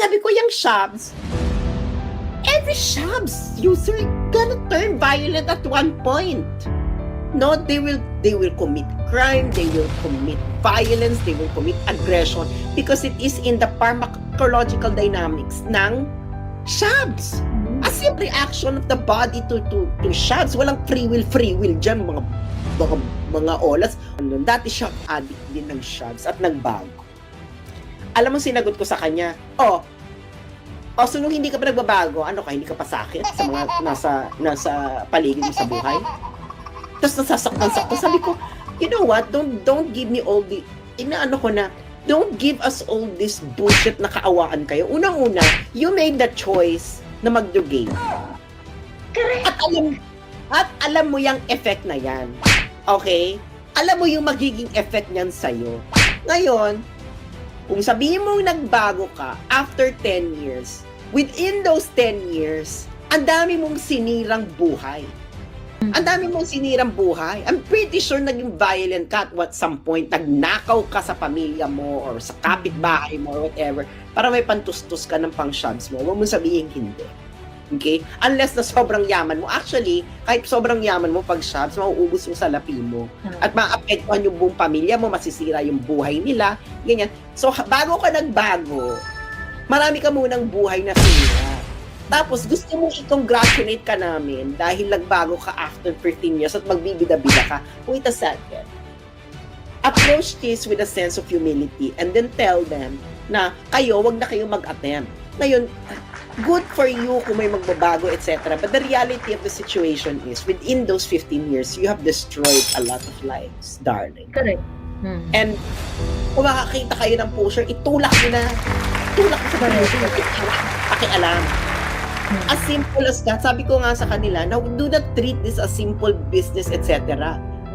Sabi ko, yung shabs, every shabs user gonna turn violent at one point. No, they will commit crime, they will commit violence, they will commit aggression because it is in the pharmacological dynamics ng shabs. A simple reaction of the body to shabs. Walang free will dyan, mga olas. Dati shock addict din ng shabs at nagbago. Alam mo, sinagot ko sa kanya, so nung hindi ka pa nagbabago, ano ka, hindi ka pa sakit sa mga nasa paligid mo sa buhay? Tapos nasasaktan-saktan. Sabi ko, you know what, don't give me all the, inaano ko na, don't give us all this bullshit na kaawaan kayo. Unang-una, you made the choice na mag-drugate. At alam mo yung effect na yan. Okay? Alam mo yung magiging effect niyan sa'yo. Ngayon, kung sabihin mo nagbago ka after 10 years, within those 10 years, ang dami mong sinirang buhay. Ang dami mong sinirang buhay. I'm pretty sure naging violent ka at some point, nagnakaw ka sa pamilya mo or sa kapitbahay mo or whatever para may pantustos ka ng pang-shabs mo. Huwag mo sabihin hindi. Okay? Unless na sobrang yaman mo. Actually, kahit sobrang yaman mo pag shabs, mauubos yung salapi mo. At maapektuhan yung buong pamilya mo, masisira yung buhay nila. Ganyan. So, bago ka nagbago, marami ka munang buhay na sinira. Tapos, gusto mong i-congratulate ka namin dahil nagbago ka after 13 years at magbibida-bida ka. Wait a second. Approach this with a sense of humility and then tell them na kayo, wag na kayo mag-attempt. Ngayon, good for you kung may magbabago, etc. But the reality of the situation is, within those 15 years, you have destroyed a lot of lives, darling. Correct. And kung makakita kayo ng pusher, itulak nyo na. Itulak sa kanila. Pakialam. As simple as that, sabi ko nga sa kanila, now do not treat this as simple business, etc.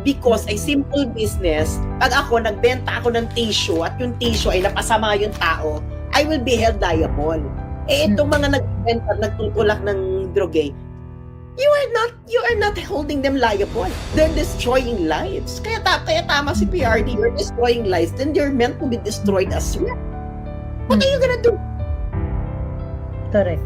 Because a simple business, pag ako, nagbenta ako ng tissue at yung tissue ay napasama yung tao, I will be held liable. Itong mga nagbenta, nagtutulak ng droge, you are not holding them liable. They're destroying lives. Kaya tama si PRD, you're destroying lives, then they're meant to be destroyed as well. What are you gonna do? Correct.